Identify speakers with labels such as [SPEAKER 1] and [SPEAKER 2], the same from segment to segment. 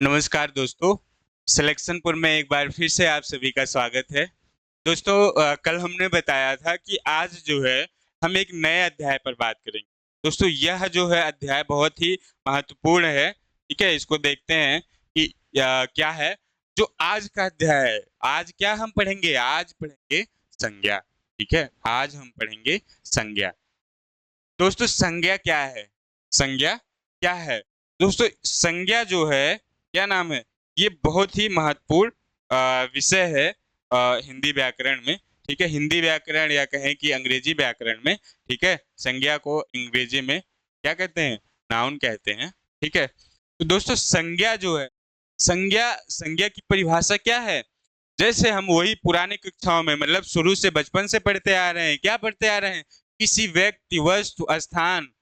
[SPEAKER 1] नमस्कार दोस्तों। सिलेक्शनपुर में एक बार फिर से आप सभी का स्वागत है। दोस्तों, कल हमने बताया था कि आज जो है हम एक नए अध्याय पर बात करेंगे। दोस्तों, यह जो है अध्याय बहुत ही महत्वपूर्ण है। ठीक है, इसको देखते हैं कि क्या है जो आज का अध्याय है। आज क्या हम पढ़ेंगे? आज पढ़ेंगे संज्ञा। ठीक है, आज हम पढ़ेंगे संज्ञा। दोस्तों, संज्ञा क्या है? संज्ञा क्या है? दोस्तों, संज्ञा जो है, क्या नाम है, ये बहुत ही महत्वपूर्ण विषय है हिंदी व्याकरण में। ठीक है, हिंदी व्याकरण या कहें कि अंग्रेजी व्याकरण में। ठीक है, संज्ञा को अंग्रेजी में क्या कहते हैं? नाउन कहते हैं। ठीक है, तो दोस्तों संज्ञा जो है, संज्ञा संज्ञा की परिभाषा क्या है? जैसे हम वही पुराने कक्षाओं में, मतलब शुरू से बचपन से पढ़ते आ रहे हैं। क्या पढ़ते आ रहे हैं? किसी व्यक्ति, वस्तु, स्थान,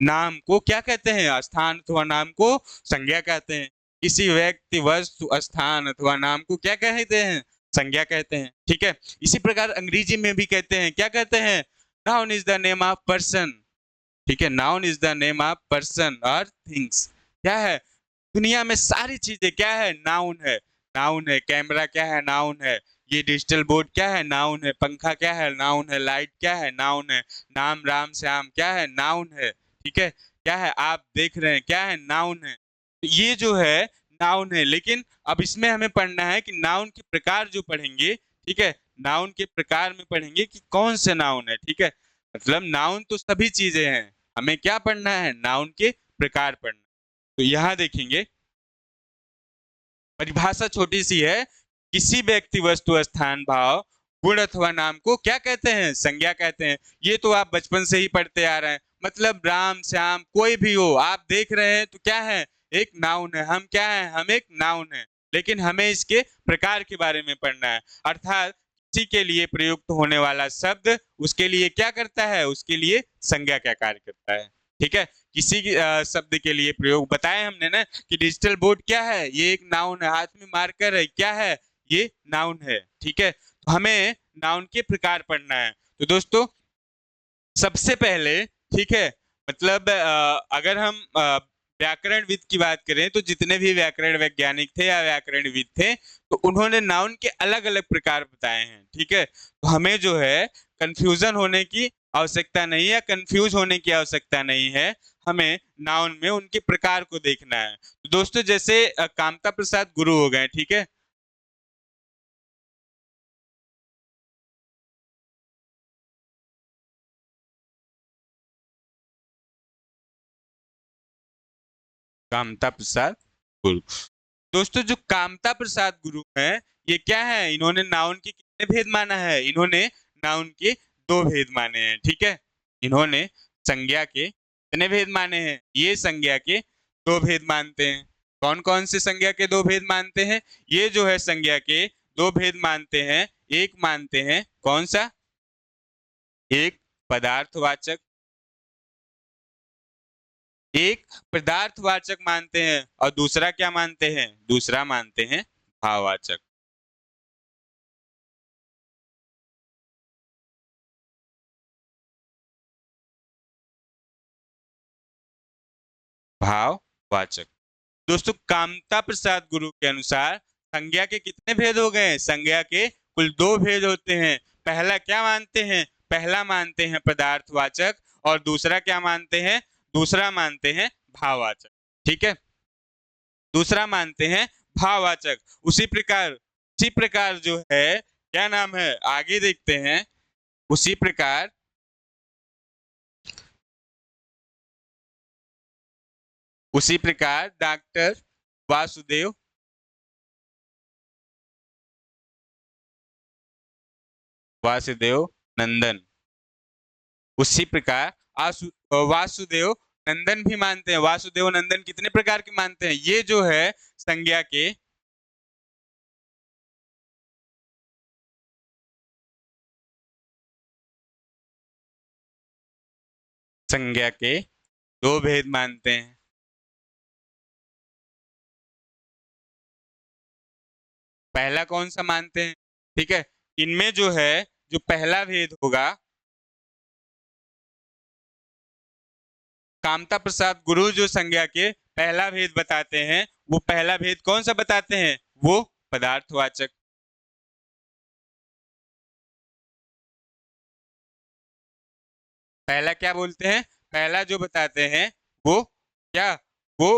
[SPEAKER 1] नाम को क्या कहते हैं? स्थान अथवा नाम को संज्ञा कहते हैं। किसी व्यक्ति, वस्तु, स्थान अथवा नाम को क्या कहते हैं? संज्ञा कहते हैं। ठीक है, इसी प्रकार अंग्रेजी में भी कहते हैं। क्या कहते हैं? Noun is the name of person. ठीक है, noun is the name of person और थिंग्स। क्या है? दुनिया में सारी चीजें क्या है? नाउन है। नाउन है। कैमरा क्या है? नाउन है। ये डिजिटल बोर्ड क्या है? नाउन है। पंखा क्या है? नाउन है। लाइट क्या है? नाउन है। नाम राम श्याम क्या है? नाउन है। ठीक है, क्या है आप देख रहे हैं? क्या है? नाउन है। तो ये जो है नाउन है। लेकिन अब इसमें हमें पढ़ना है कि नाउन के प्रकार जो पढ़ेंगे। ठीक है, नाउन के प्रकार में पढ़ेंगे कि कौन से नाउन है। ठीक है, मतलब नाउन तो सभी चीजें हैं, हमें क्या पढ़ना है? नाउन के प्रकार पढ़ना। तो यहां देखेंगे, परिभाषा छोटी सी है। किसी व्यक्ति, वस्तु, स्थान, भाव, गुण अथवा नाम को क्या कहते हैं? संज्ञा कहते हैं। ये तो आप बचपन से ही पढ़ते आ रहे हैं। मतलब राम श्याम कोई भी हो, आप देख रहे हैं तो क्या है? एक नाउन है। हम क्या है? हम एक नाउन है। लेकिन हमें इसके प्रकार के बारे में पढ़ना है। अर्थात किसी के लिए प्रयुक्त होने वाला शब्द उसके लिए क्या करता है? उसके लिए संज्ञा क्या कार्य करता है। ठीक है, किसी शब्द के लिए प्रयोग बताए हमने ना कि डिजिटल बोर्ड क्या है? ये एक नाउन है। हाथ में मार्कर है, क्या है? ये नाउन है। ठीक है, तो हमें नाउन के प्रकार पढ़ना है। तो दोस्तों, सबसे पहले, ठीक है, मतलब अगर हम व्याकरणविद की बात करें तो जितने भी व्याकरण वैज्ञानिक थे या व्याकरणविद थे, तो उन्होंने नाउन के अलग अलग प्रकार बताए हैं। ठीक है, तो हमें जो है कंफ्यूजन होने की आवश्यकता नहीं है, कंफ्यूज होने की आवश्यकता नहीं है। हमें नाउन में उनके प्रकार को देखना है। तो दोस्तों, जैसे कामता प्रसाद गुरु हो गए। ठीक है, कामता प्रसाद गुरु। दोस्तों, जो कामता प्रसाद गुरु हैं, ये क्या है? इन्होंने नाउन के कितने भेद माना है? इन्होंने नाउन के दो भेद माने हैं। ठीक है, इन्होंने संज्ञा के कितने भेद माने हैं? ये संज्ञा के दो भेद मानते हैं। कौन कौन से संज्ञा के दो भेद मानते हैं? ये जो है संज्ञा के दो भेद मानते हैं। एक मानते हैं कौन सा? एक पदार्थवाचक, एक पदार्थवाचक मानते हैं, और दूसरा क्या मानते हैं? दूसरा मानते हैं भाववाचक। भाववाचक। दोस्तों, कामता प्रसाद गुरु के अनुसार संज्ञा के कितने भेद हो गए? संज्ञा के कुल दो भेद होते हैं। पहला क्या मानते हैं? पहला मानते हैं पदार्थवाचक, और दूसरा क्या मानते हैं? दूसरा मानते हैं भाववाचक। ठीक है, दूसरा मानते हैं भाववाचक। उसी प्रकार जो है, क्या नाम है, आगे देखते हैं। उसी प्रकार, उसी प्रकार डॉक्टर वासुदेव, वासुदेव नंदन, उसी प्रकार वासुदेव नंदन भी मानते हैं। वासुदेव नंदन कितने प्रकार के मानते हैं? ये जो है संज्ञा के, संज्ञा के दो भेद मानते हैं। पहला कौन सा मानते हैं? ठीक है, इनमें जो है, जो पहला भेद होगा, कामता प्रसाद गुरु जो संज्ञा के पहला भेद बताते हैं, वो पहला भेद कौन सा बताते हैं? वो पदार्थवाचक। पहला क्या बोलते हैं? पहला जो बताते हैं वो क्या? वो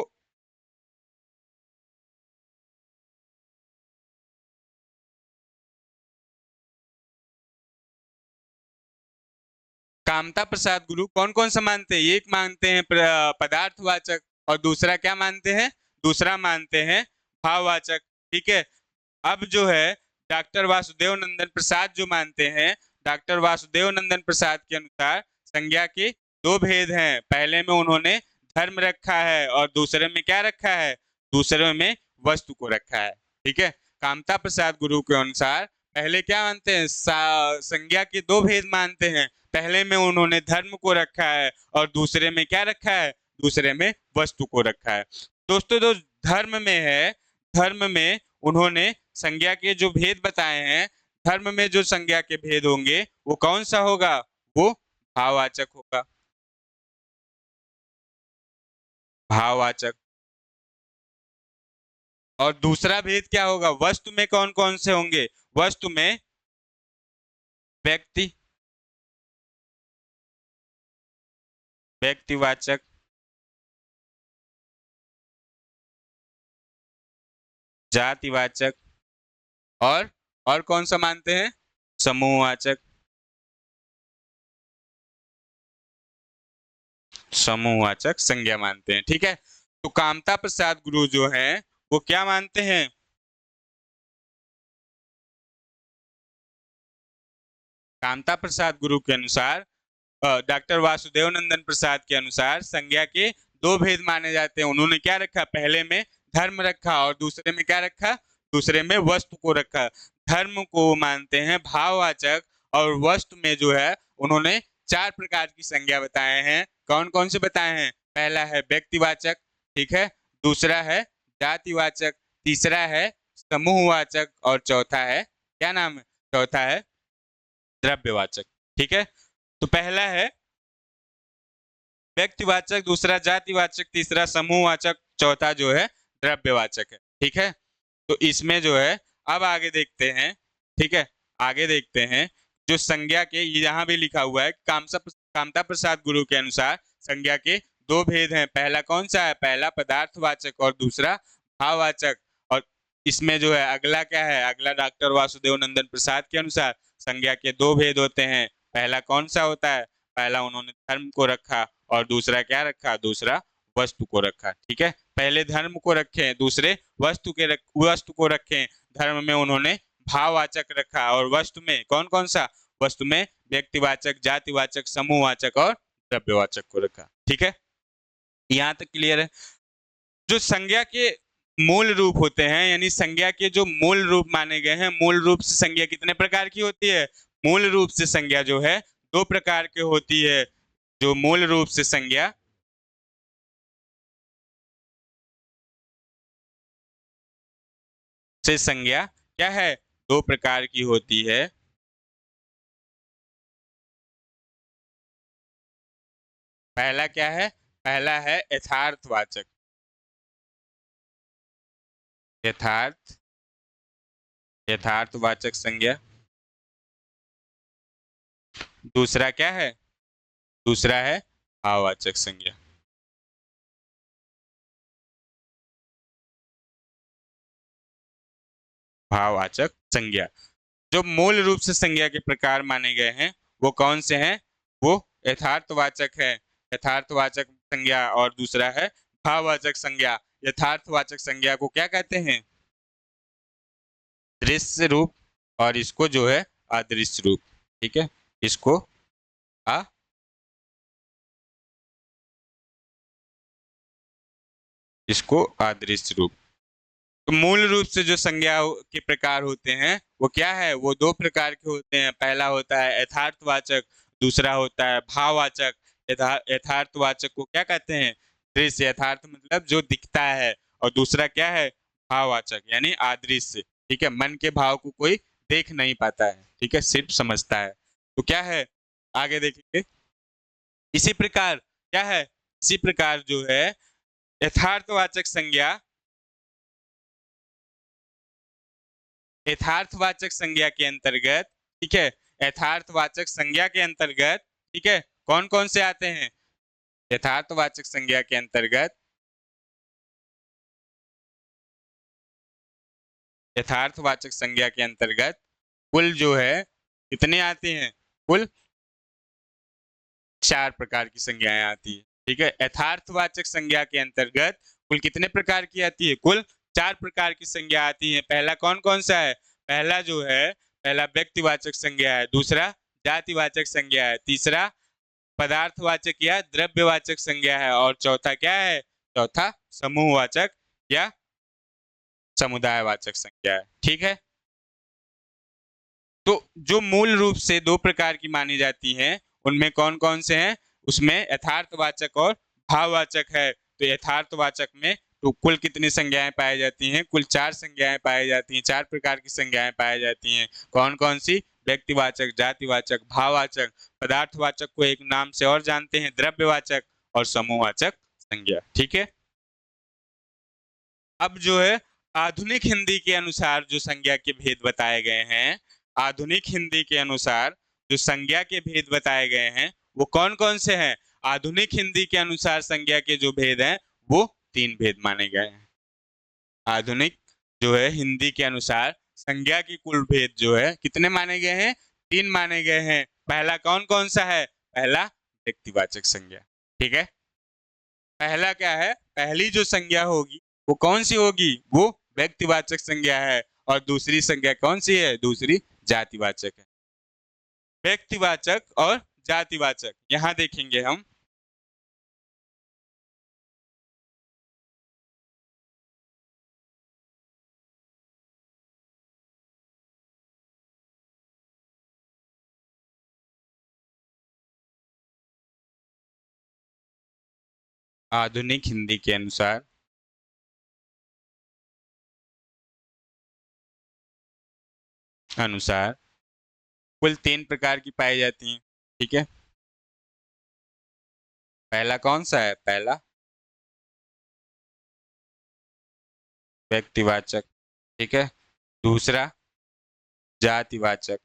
[SPEAKER 1] कामता प्रसाद गुरु कौन कौन सा मानते हैं? एक मानते हैं पदार्थवाचक, और दूसरा क्या मानते हैं? दूसरा मानते हैं भाववाचक। ठीक है। अब जो है डॉक्टर वासुदेव नंदन प्रसाद जो मानते हैं, डॉक्टर वासुदेव नंदन प्रसाद के अनुसार संज्ञा के दो भेद हैं। पहले में उन्होंने धर्म रखा है और दूसरे में क्या रखा है? दूसरे में वस्तु को रखा है। ठीक है। कामता प्रसाद गुरु के अनुसार पहले क्या मानते हैं? संज्ञा के दो भेद मानते हैं। पहले में उन्होंने धर्म को रखा है और दूसरे में क्या रखा है? दूसरे में वस्तु को रखा है। दोस्तों, जो धर्म में है, धर्म में उन्होंने संज्ञा के जो भेद बताए हैं, धर्म में जो संज्ञा के भेद होंगे वो कौन सा होगा? वो भाववाचक होगा। भाववाचक। और दूसरा भेद क्या होगा? वस्तु में कौन कौन से होंगे? वस्तु में व्यक्ति, व्यक्तिवाचक, जातिवाचक, और कौन सा मानते हैं? समूहवाचक। समूहवाचक संज्ञा मानते हैं। ठीक है। तो कामता प्रसाद गुरु जो हैं वो क्या मानते हैं? कामता प्रसाद गुरु के अनुसार, डॉक्टर वासुदेव नंदन प्रसाद के अनुसार संज्ञा के दो भेद माने जाते हैं। उन्होंने क्या रखा? पहले में धर्म रखा और दूसरे में क्या रखा? दूसरे में वस्तु को रखा। धर्म को मानते हैं भाववाचक, और वस्तु में जो है उन्होंने चार प्रकार की संज्ञा बताए हैं। कौन कौन से बताए हैं? पहला है व्यक्तिवाचक, ठीक है, दूसरा है जातिवाचक, तीसरा है समूहवाचक, और चौथा है, क्या नाम है? चौथा है द्रव्यवाचक। ठीक है। तो पहला है व्यक्तिवाचक, दूसरा जातिवाचक, तीसरा समूहवाचक, चौथा जो है द्रव्यवाचक है। ठीक है। तो इसमें जो है अब आगे देखते हैं। ठीक है। आगे देखते हैं जो संज्ञा के, यहाँ भी लिखा हुआ है कामता प्रसाद गुरु के अनुसार संज्ञा के दो भेद हैं। पहला कौन सा है? पहला पदार्थवाचक और दूसरा भाववाचक। और इसमें जो है अगला क्या है? अगला डॉक्टर वासुदेव नंदन प्रसाद के अनुसार संज्ञा के दो भेद होते हैं। पहला कौन सा होता है? पहला उन्होंने धर्म को रखा और दूसरा क्या रखा? दूसरा वस्तु को रखा। ठीक है। पहले धर्म को रखे, दूसरे वस्तु को रखे। धर्म में उन्होंने भाववाचक रखा और वस्तु में कौन कौन सा? वस्तु में व्यक्तिवाचक, जातिवाचक, समूहवाचक और द्रव्यवाचक को रखा। ठीक है। यहाँ तक क्लियर है? जो संज्ञा के मूल रूप होते हैं, यानी संज्ञा के जो मूल रूप माने गए हैं, मूल रूप से संज्ञा कितने प्रकार की होती है? मूल रूप से संज्ञा जो है दो प्रकार की होती है। जो मूल रूप से संज्ञा क्या है? दो प्रकार की होती है। पहला क्या है? पहला है यथार्थवाचक, यथार्थ यथार्थवाचक संज्ञा। दूसरा क्या है? दूसरा है भाववाचक संज्ञा। भाववाचक संज्ञा। जो मूल रूप से संज्ञा के प्रकार माने गए हैं वो कौन से हैं? वो यथार्थवाचक है, यथार्थवाचक संज्ञा, और दूसरा है भाववाचक संज्ञा। यथार्थवाचक संज्ञा को क्या कहते हैं? दृश्य रूप, और इसको जो है अदृश्य रूप। ठीक है। इसको आ इसको अदृश्य रूप। तो मूल रूप से जो संज्ञा के प्रकार होते हैं वो क्या है? वो दो प्रकार के होते हैं। पहला होता है यथार्थवाचक, दूसरा होता है भाववाचक। यथार्थवाचक को क्या कहते हैं? दृश्य। यथार्थ मतलब जो दिखता है, और दूसरा क्या है? भाववाचक, यानी अदृश्य। ठीक है। मन के भाव को कोई देख नहीं पाता है, ठीक है, सिर्फ समझता है। तो क्या है? आगे देखेंगे। इसी प्रकार क्या है? इसी प्रकार जो है यथार्थवाचक संज्ञा, यथार्थवाचक संज्ञा के अंतर्गत, ठीक है, यथार्थवाचक संज्ञा के अंतर्गत, ठीक है, कौन कौन से आते हैं? यथार्थवाचक संज्ञा के अंतर्गत, यथार्थवाचक संज्ञा के अंतर्गत कुल जो है कितने आते हैं? कुल 4 प्रकार की संज्ञाएं आती है, ठीक है। यथार्थवाचक संज्ञा के अंतर्गत कुल कितने प्रकार की आती है? कुल 4 प्रकार की संज्ञा आती है। पहला कौन कौन सा है? पहला जो है, पहला व्यक्तिवाचक संज्ञा है, दूसरा जातिवाचक संज्ञा है, तीसरा पदार्थवाचक या द्रव्यवाचक संज्ञा है, और चौथा क्या है? चौथा समूहवाचक या समुदायवाचक संज्ञा है, ठीक है। तो जो मूल रूप से 2 प्रकार की मानी जाती हैं, उनमें कौन कौन से हैं? उसमें यथार्थवाचक और भाववाचक है। तो यथार्थवाचक में तो कुल कितनी संज्ञाएं पाई जाती हैं? कुल 4 संज्ञाएं पाई जाती हैं, 4 प्रकार की संज्ञाएं पाई जाती हैं। कौन कौन सी? व्यक्तिवाचक, जातिवाचक, भाववाचक, पदार्थवाचक को एक नाम से और जानते हैं द्रव्यवाचक, और समूहवाचक संज्ञा, ठीक है। अब जो है आधुनिक हिंदी के अनुसार जो संज्ञा के भेद बताए गए हैं, आधुनिक हिंदी के अनुसार जो संज्ञा के भेद बताए गए हैं, वो कौन कौन से हैं? आधुनिक हिंदी के अनुसार संज्ञा के जो भेद हैं, वो 3 भेद माने गए हैं। आधुनिक जो है हिंदी के अनुसार संज्ञा की कुल भेद जो है कितने माने गए हैं? 3 माने गए हैं। पहला कौन कौन सा है? पहला व्यक्तिवाचक संज्ञा, ठीक है। पहला क्या है? पहली जो संज्ञा होगी वो कौन सी होगी? वो व्यक्तिवाचक संज्ञा है। और दूसरी संज्ञा कौन सी है? दूसरी जातिवाचक है। व्यक्तिवाचक और जातिवाचक यहां देखेंगे हम। आधुनिक हिंदी के अनुसार अनुसार कुल 3 प्रकार की पाई जाती हैं, ठीक है। पहला कौन सा है? पहला व्यक्तिवाचक, ठीक है। दूसरा जातिवाचक,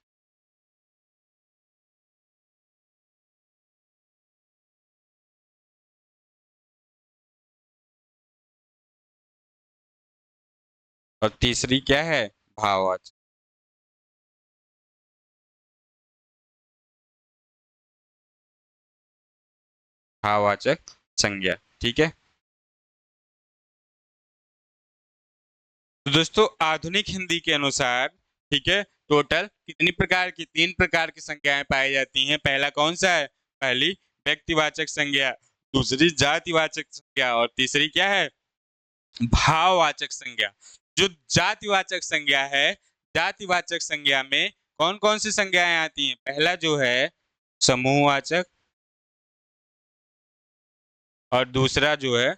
[SPEAKER 1] और तीसरी क्या है? भाववाचक। भाववाचक संज्ञा, ठीक है। तो दोस्तों आधुनिक हिंदी के अनुसार, ठीक है, टोटल कितनी प्रकार की? 3 प्रकार की संज्ञाएं पाई जाती हैं। पहला कौन सा है? पहली व्यक्तिवाचक संज्ञा, दूसरी जातिवाचक संज्ञा, और तीसरी क्या है? भाववाचक संज्ञा। जो जातिवाचक संज्ञा है, जातिवाचक संज्ञा में कौन कौन सी संज्ञाएं आती हैं? पहला जो है समूहवाचक, और दूसरा जो है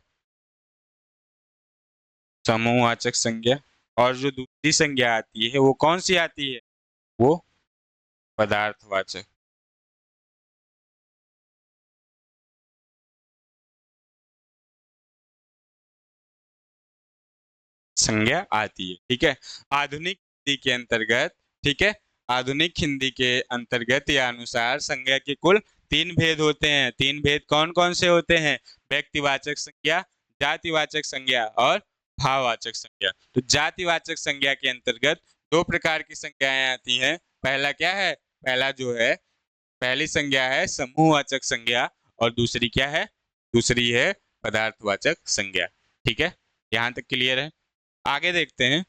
[SPEAKER 1] समूहवाचक संज्ञा, और जो दूसरी संज्ञा आती है वो कौन सी आती है? वो पदार्थवाचक संज्ञा आती है, ठीक है। आधुनिक हिंदी के अंतर्गत, ठीक है, आधुनिक हिंदी के अंतर्गत या अनुसार संज्ञा के कुल 3 भेद होते हैं। 3 भेद कौन कौन से होते हैं? व्यक्तिवाचक संज्ञा, जातिवाचक संज्ञा, और भाववाचक संज्ञा। तो जातिवाचक संज्ञा के अंतर्गत 2 प्रकार की संज्ञाएं आती हैं। पहला क्या है? पहला जो है, पहली संज्ञा है समूहवाचक संज्ञा, और दूसरी क्या है? दूसरी है पदार्थवाचक संज्ञा, ठीक है। यहां तक क्लियर है? आगे देखते हैं।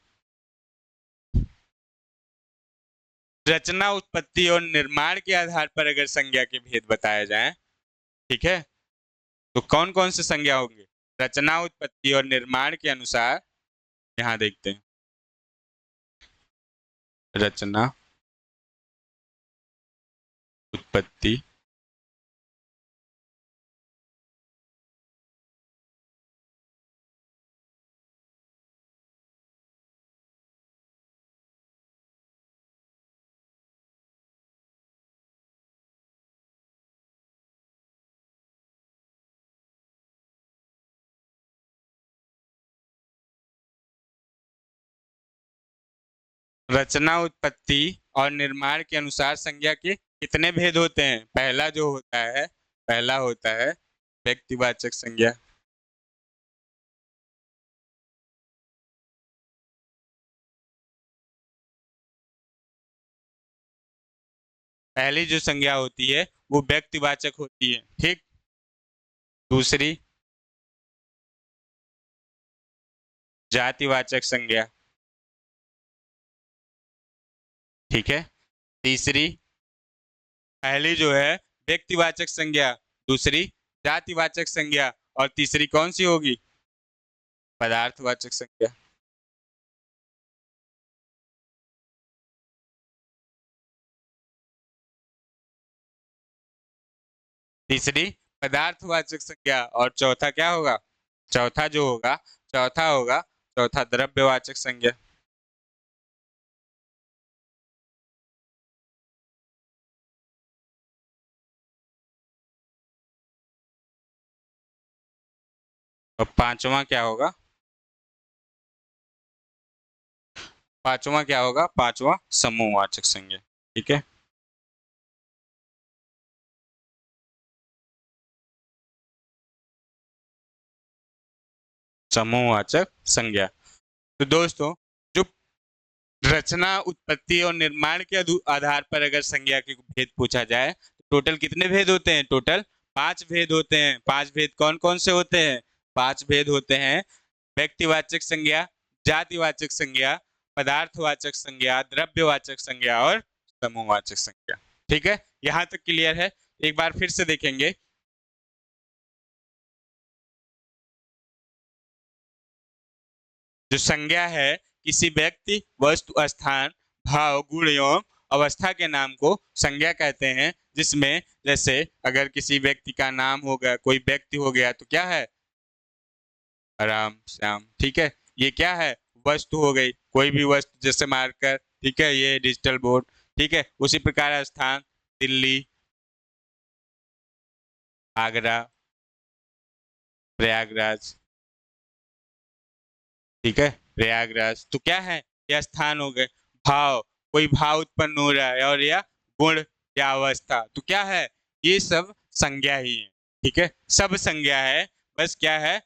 [SPEAKER 1] रचना, उत्पत्ति और निर्माण के आधार पर अगर संज्ञा के भेद बताए जाएं, ठीक है, तो कौन कौन से संज्ञा होंगे? रचना, उत्पत्ति और निर्माण के अनुसार यहां देखते हैं। रचना, उत्पत्ति रचना, उत्पत्ति और निर्माण के अनुसार संज्ञा के कितने भेद होते हैं? पहला होता है व्यक्तिवाचक संज्ञा। पहली जो संज्ञा होती है वो व्यक्तिवाचक होती है, ठीक। दूसरी जातिवाचक संज्ञा, ठीक है। तीसरी, पहली जो है व्यक्तिवाचक संज्ञा, दूसरी जातिवाचक संज्ञा, और तीसरी कौन सी होगी? पदार्थवाचक संज्ञा। तीसरी पदार्थवाचक संज्ञा, और चौथा क्या होगा? चौथा जो होगा, चौथा द्रव्यवाचक संज्ञा। और पांचवा क्या होगा? पांचवा समूहवाचक संज्ञा, ठीक है। समूहवाचक संज्ञा। तो दोस्तों, जो रचना, उत्पत्ति और निर्माण के आधार पर अगर संज्ञा के भेद पूछा जाए तो टोटल कितने भेद होते हैं? टोटल 5 भेद होते हैं। 5 भेद कौन कौन से होते हैं? 5 भेद होते हैं व्यक्तिवाचक संज्ञा, जातिवाचक संज्ञा, पदार्थवाचक संज्ञा, द्रव्यवाचक संज्ञा और समूहवाचक संज्ञा, ठीक है। यहां तक क्लियर है? एक बार फिर से देखेंगे। जो संज्ञा है किसी व्यक्ति, वस्तु, स्थान, भाव, गुण एवं अवस्था के नाम को संज्ञा कहते हैं। जिसमें जैसे अगर किसी व्यक्ति का नाम हो गया, कोई व्यक्ति हो गया तो क्या है? राम, श्याम, ठीक है। ये क्या है? वस्तु हो गई, कोई भी वस्तु, जैसे मार्कर, ठीक है, ये डिजिटल बोर्ड, ठीक है। उसी प्रकार स्थान, दिल्ली, आगरा, प्रयागराज, ठीक है, प्रयागराज। तो क्या है? यह स्थान हो गए। भाव, कोई भाव उत्पन्न हो रहा है, और यह गुण या अवस्था, तो क्या है? ये सब संज्ञा ही है, ठीक है। सब संज्ञा है, बस क्या है?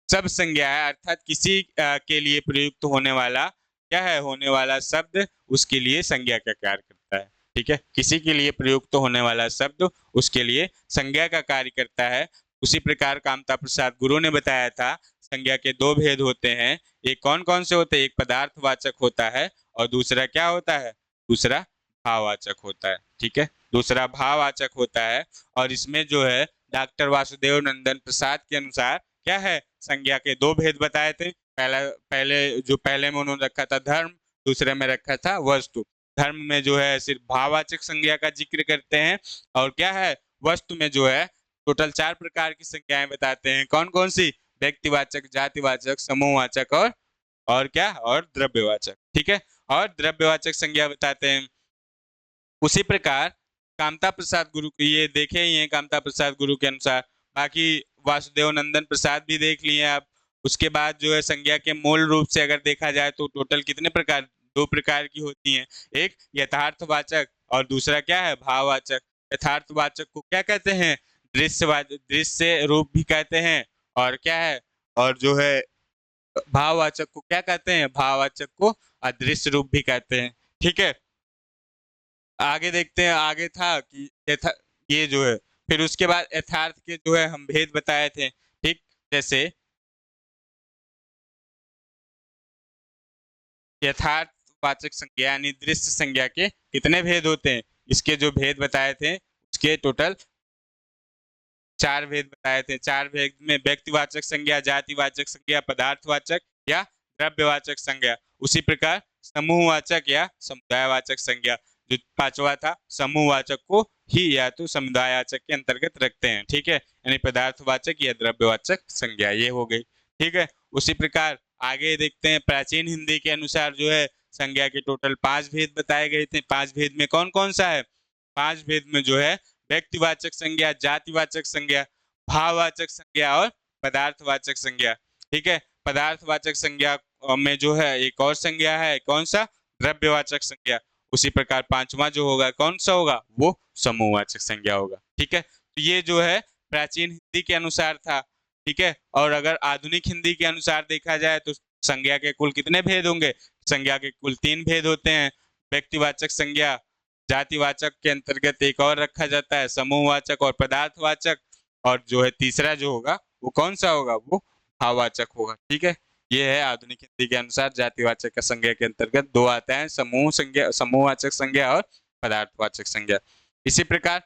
[SPEAKER 1] सब संज्ञा है, अर्थात किसी के लिए प्रयुक्त होने वाला, क्या है? होने वाला शब्द उसके लिए संज्ञा का कार्य करता है, ठीक है। किसी के लिए प्रयुक्त होने वाला शब्द उसके लिए संज्ञा का कार्य करता है। उसी प्रकार कामता प्रसाद गुरु ने बताया था संज्ञा के 2 भेद होते हैं। एक कौन कौन से होते हैं? एक पदार्थवाचक होता है और दूसरा क्या होता है? दूसरा भाववाचक होता है, ठीक है। दूसरा भाववाचक होता है, और इसमें जो है डॉक्टर वासुदेव नंदन प्रसाद के अनुसार क्या है? संज्ञा के 2 भेद बताए थे। पहले में उन्होंने रखा था धर्म, दूसरे में रखा था वस्तु। धर्म में जो है सिर्फ भाववाचक संज्ञा का जिक्र करते हैं, और क्या है? वस्तु में जो है टोटल 4 प्रकार की संज्ञाएं बताते हैं। कौन कौन सी? व्यक्तिवाचक, जातिवाचक, समूहवाचक और क्या? और द्रव्यवाचक, ठीक है। और द्रव्यवाचक संज्ञा बताते हैं। उसी प्रकार कामता प्रसाद गुरु, ये देखे ही हैं कामता प्रसाद गुरु के अनुसार। बाकी वासुदेव नंदन प्रसाद भी देख लिए आप। उसके बाद जो है संज्ञा के मूल रूप से अगर देखा जाए तो टोटल कितने प्रकार? 2 प्रकार की होती हैं। एक यथार्थवाचक और दूसरा क्या है? भाववाचक। यथार्थवाचक को क्या कहते हैं? दृश्य रूप भी कहते हैं। और क्या है? और जो है भाववाचक को क्या कहते हैं? भाववाचक को अदृश्य रूप भी कहते हैं, ठीक है। आगे देखते हैं। आगे था कि ये जो है, फिर उसके बाद यथार्थ के जो है हम भेद बताए थे, ठीक। जैसे यथार्थवाचक संज्ञा यानी दृश्य संज्ञा के कितने भेद होते हैं? इसके जो भेद बताए थे उसके टोटल 4 भेद बताए थे। 4 भेद में व्यक्तिवाचक संज्ञा, जातिवाचक संज्ञा, पदार्थवाचक या द्रव्यवाचक संज्ञा। उसी प्रकार समूहवाचक या समुदायवाचक संज्ञा। जो 5वां था, समूहवाचक को ही या तो समुदायवाचक के अंतर्गत रखते हैं, ठीक है। यानी पदार्थवाचक या द्रव्यवाचक संज्ञा, ये हो गई, ठीक है। उसी प्रकार आगे देखते हैं। प्राचीन हिंदी के अनुसार जो है संज्ञा के टोटल 5 भेद बताए गए थे। 5 भेद में कौन कौन सा है? 5 भेद में जो है व्यक्तिवाचक संज्ञा, जातिवाचक संज्ञा, भाववाचक संज्ञा और पदार्थवाचक संज्ञा, ठीक है। पदार्थवाचक संज्ञा में जो है एक और संज्ञा है, कौन सा? द्रव्यवाचक संज्ञा। उसी प्रकार पांचवा जो होगा कौन सा होगा, वो समूहवाचक संज्ञा होगा। ठीक है, तो ये जो है प्राचीन हिंदी के अनुसार था। ठीक है, और अगर आधुनिक हिंदी के अनुसार देखा जाए तो संज्ञा के कुल कितने भेद होंगे, संज्ञा के कुल 3 भेद होते हैं। व्यक्तिवाचक संज्ञा, जातिवाचक के अंतर्गत एक और रखा जाता है समूहवाचक और पदार्थवाचक, और जो है तीसरा जो होगा वो कौन सा होगा, वो भाववाचक होगा। ठीक है, ये है आधुनिक हिंदी के अनुसार जातिवाचक का संज्ञा के अंतर्गत 2 आता है, समूह संज्ञा, समूहवाचक संज्ञा और पदार्थवाचक संज्ञा। इसी प्रकार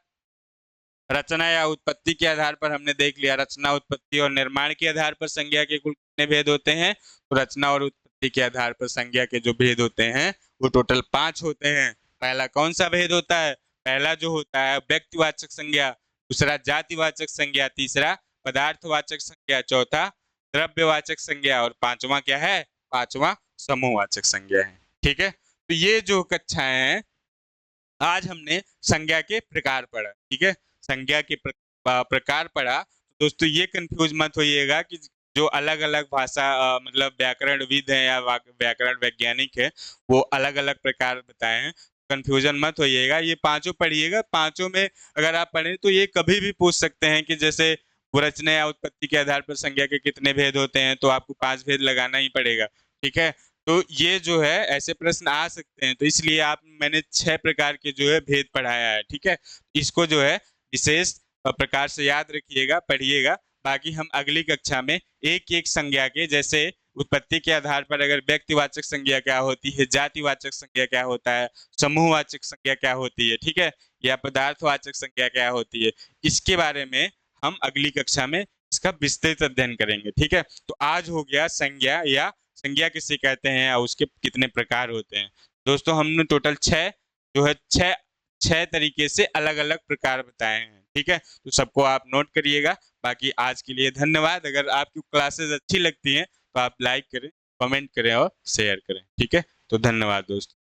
[SPEAKER 1] रचना या उत्पत्ति के आधार पर हमने देख लिया, रचना, उत्पत्ति और निर्माण के आधार पर संज्ञा के कुल कितने भेद होते हैं, तो रचना और उत्पत्ति के आधार पर संज्ञा के जो भेद होते हैं वो टोटल 5 होते हैं। पहला कौन सा भेद होता है, पहला जो होता है व्यक्तिवाचक संज्ञा, दूसरा जातिवाचक संज्ञा, तीसरा पदार्थवाचक संज्ञा, चौथा द्रव्यवाचक संज्ञा और पांचवा क्या है, पांचवा समूहवाचक संज्ञा है। ठीक है, तो ये जो कक्षाएं हैं आज हमने संज्ञा के प्रकार पढ़ा। ठीक है, संज्ञा के प्रकार पढ़ा। दोस्तों ये कंफ्यूज मत होइएगा कि जो अलग अलग भाषा मतलब व्याकरणविद है या व्याकरण वैज्ञानिक है वो अलग अलग प्रकार बताए हैं, कंफ्यूजन मत होइएगा। ये पांचों पढ़िएगा, पांचों में अगर आप पढ़ें तो ये कभी भी पूछ सकते हैं कि जैसे रचना या उत्पत्ति के आधार पर संज्ञा के कितने भेद होते हैं, तो आपको 5 भेद लगाना ही पड़ेगा। ठीक है, तो ये जो है ऐसे प्रश्न आ सकते हैं, तो इसलिए आप मैंने 6 प्रकार के जो है भेद पढ़ाया है। ठीक है, इसको जो है विशेष प्रकार से याद रखिएगा, पढ़िएगा। बाकी हम अगली कक्षा में एक एक संज्ञा के, जैसे उत्पत्ति के आधार पर अगर व्यक्तिवाचक संज्ञा क्या होती है, जातिवाचक संज्ञा क्या होता है, समूहवाचक संज्ञा क्या होती है, ठीक है, या पदार्थवाचक संज्ञा क्या होती है, इसके बारे में हम अगली कक्षा में इसका विस्तृत अध्ययन करेंगे। ठीक है, तो आज हो गया संज्ञा या संज्ञा किसे कहते हैं और उसके कितने प्रकार होते हैं। दोस्तों हमने टोटल 6 जो है 6 तरीके से अलग अलग प्रकार बताए हैं। ठीक है, तो सबको आप नोट करिएगा। बाकी आज के लिए धन्यवाद। अगर आपकी क्लासेस अच्छी लगती हैं तो आप लाइक करें, कमेंट करें और शेयर करें। ठीक है, तो धन्यवाद दोस्तों।